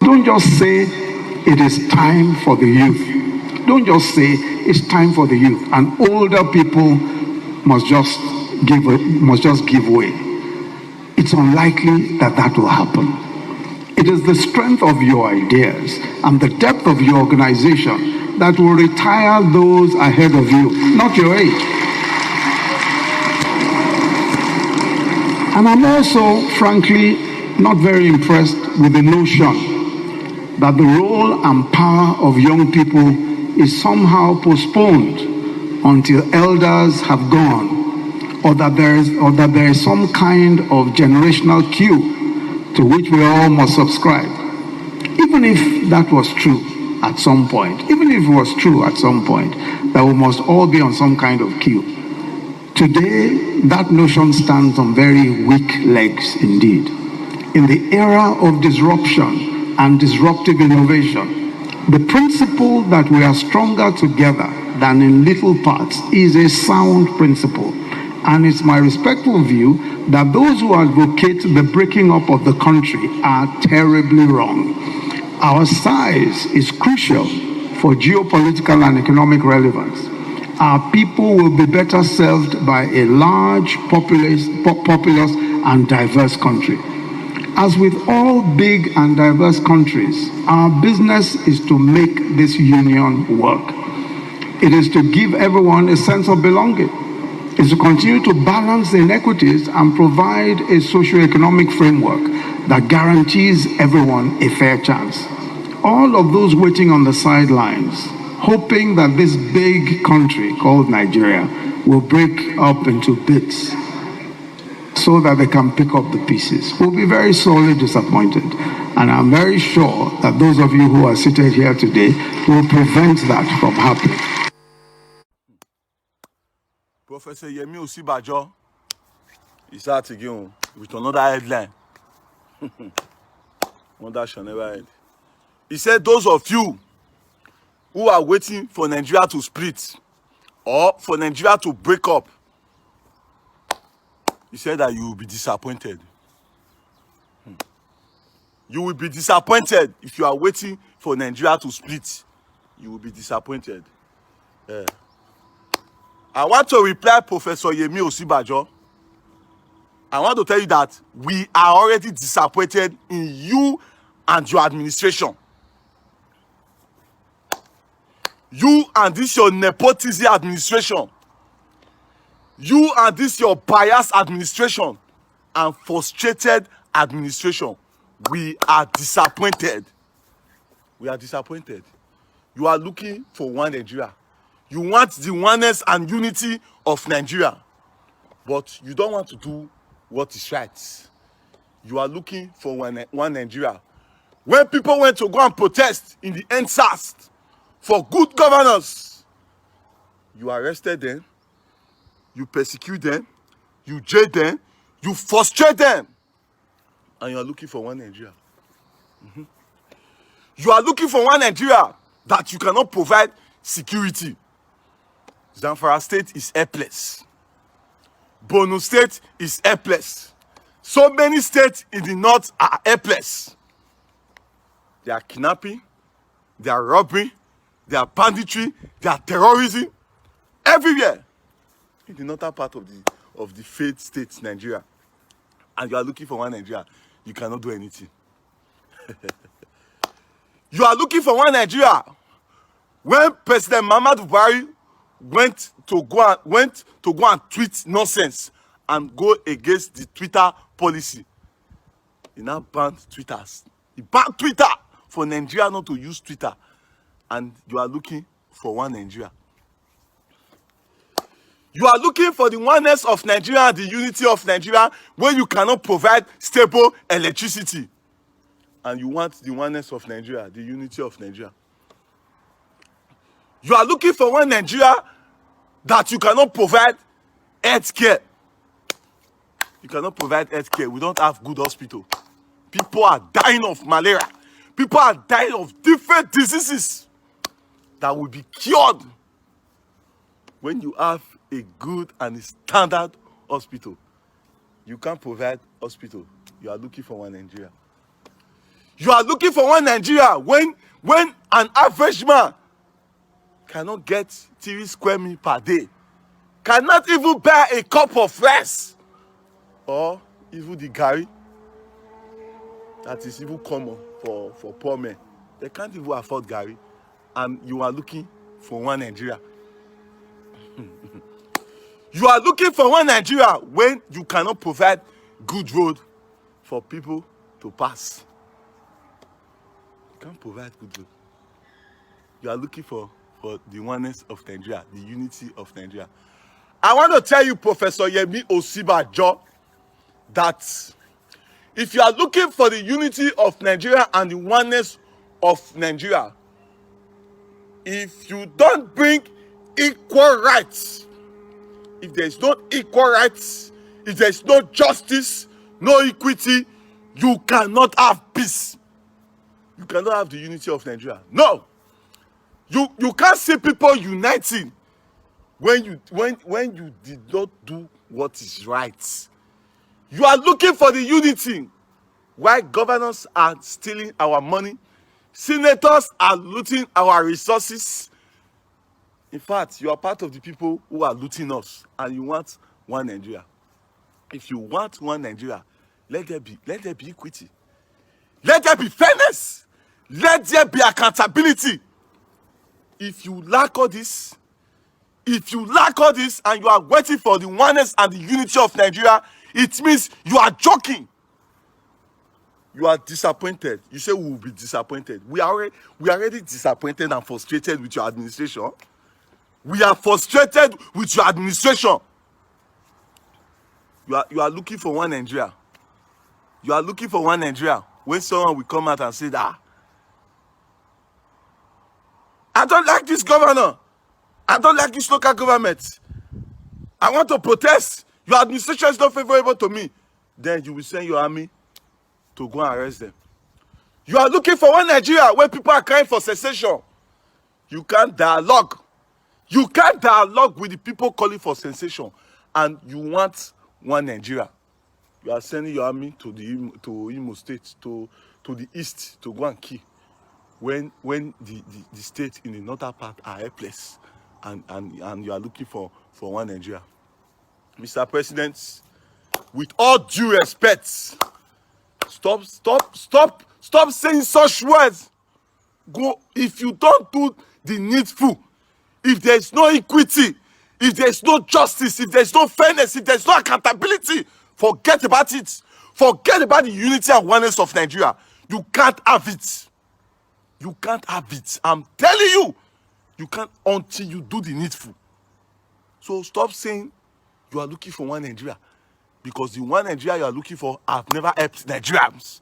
Don't just say it is time for the youth. Don't just say it's time for the youth. And older people must just give way. It's unlikely that that will happen. It is the strength of your ideas and the depth of your organization that will retire those ahead of you, not your age. And I'm also, frankly, not very impressed with the notion that the role and power of young people is somehow postponed until elders have gone, or that there is some kind of generational queue to which we all must subscribe. Even if that was true at some point, that we must all be on some kind of queue. Today, that notion stands on very weak legs indeed. In the era of disruption and disruptive innovation, the principle that we are stronger together than in little parts is a sound principle. And it's my respectful view that those who advocate the breaking up of the country are terribly wrong. Our size is crucial for geopolitical and economic relevance. Our people will be better served by a large, populous and diverse country. As with all big and diverse countries, our business is to make this union work. It is to give everyone a sense of belonging. Is to continue to balance the inequities and provide a socio-economic framework that guarantees everyone a fair chance. All of those waiting on the sidelines, hoping that this big country called Nigeria will break up into bits so that they can pick up the pieces, will be very sorely disappointed. And I'm very sure that those of you who are seated here today will prevent that from happening. Professor Yemi Osinbajo is out again with another headline. One that shall never end. He said, those of you who are waiting for Nigeria to split or for Nigeria to break up, he said that you will be disappointed. You will be disappointed if you are waiting for Nigeria to split. You will be disappointed. I want to reply Professor Yemi Osinbajo. I want to tell you that we are already disappointed in you and your administration. You and this your nepotism administration. You and this your biased administration and frustrated administration. We are disappointed. We are disappointed. You are looking for one Nigeria. You want the oneness and unity of Nigeria, but you don't want to do what is right. You are looking for one Nigeria. When people went to go and protest in the EndSARS for good governance, you arrested them, you persecute them, you jail them, you frustrate them, and you are looking for one Nigeria. You are looking for one Nigeria that you cannot provide security. Zamfara State is helpless. Borno State is helpless. So many states in the north are helpless. They are kidnapping, they are robbery, they are banditry, they are terrorism everywhere in the northern part of the failed state, Nigeria. And you are looking for one Nigeria. You cannot do anything. You are looking for one Nigeria. When President Muhammadu Buhari went to go and tweet nonsense and go against the Twitter policy, he now banned Twitters. He banned Twitter for Nigeria not to use Twitter. And you are looking for one Nigeria. You are looking for the oneness of Nigeria and the unity of Nigeria when you cannot provide stable electricity. And you want the oneness of Nigeria, the unity of Nigeria. You are looking for one Nigeria that you cannot provide health care. You cannot provide health care. We don't have good hospital. People are dying of malaria. People are dying of different diseases that will be cured when you have a good and a standard hospital. You can't provide hospital. You are looking for one Nigeria. You are looking for one Nigeria when an average man cannot get 3 square meals per day, cannot even buy a cup of rice or even the garri that is even common for poor men. They can't even afford garri, and you are looking for one Nigeria. You are looking for one Nigeria when you cannot provide good road for people to pass. You can't provide good road. You are looking for the oneness of Nigeria, the unity of Nigeria. I want to tell you, Professor Yemi Osibajo, that if you are looking for the unity of Nigeria and the oneness of Nigeria, if you don't bring equal rights, if there is no equal rights, if there is no justice, no equity, you cannot have peace. You cannot have the unity of Nigeria. No. You can't see people uniting when you did not do what is right. You are looking for the unity while governors are stealing our money, senators are looting our resources. In fact, you are part of the people who are looting us, and you want one Nigeria. If you want one Nigeria, let there be equity. Let there be fairness. Let there be accountability. If you lack all this, and you are waiting for the oneness and the unity of Nigeria, it means you are joking. You are disappointed. You say we will be disappointed. We are already disappointed and frustrated with your administration. We are frustrated with your administration. You are looking for one Nigeria. You are looking for one Nigeria. When someone will come out and say that, I don't like this governor. I don't like this local government. I want to protest. Your administration is not favorable to me. Then you will send your army to go and arrest them. You are looking for one Nigeria where people are crying for secession. You can't dialogue. You can't dialogue with the people calling for sensation, and you want one Nigeria. You are sending your army to Imo State, to the east, to go and kill. When the state in the northern part are helpless, and you are looking for one Nigeria. Mr. President, with all due respect, stop saying such words. Go, if you don't do the needful, if there is no equity, if there is no justice, if there is no fairness, if there is no accountability, forget about it. Forget about the unity and oneness of Nigeria. You can't have it. You can't have it. I'm telling you, you can't until you do the needful. So stop saying you are looking for one Nigeria, because the one Nigeria you are looking for, I've never helped Nigerians.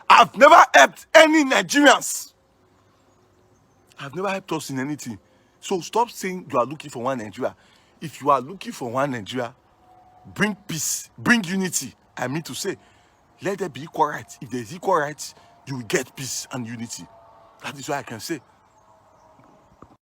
I've never helped any Nigerians. I've never helped us in anything. So stop saying you are looking for one Nigeria. If you are looking for one Nigeria, bring peace, bring unity. I mean to say, let there be equal rights. If there is equal rights, you will get peace and unity. That is what I can say.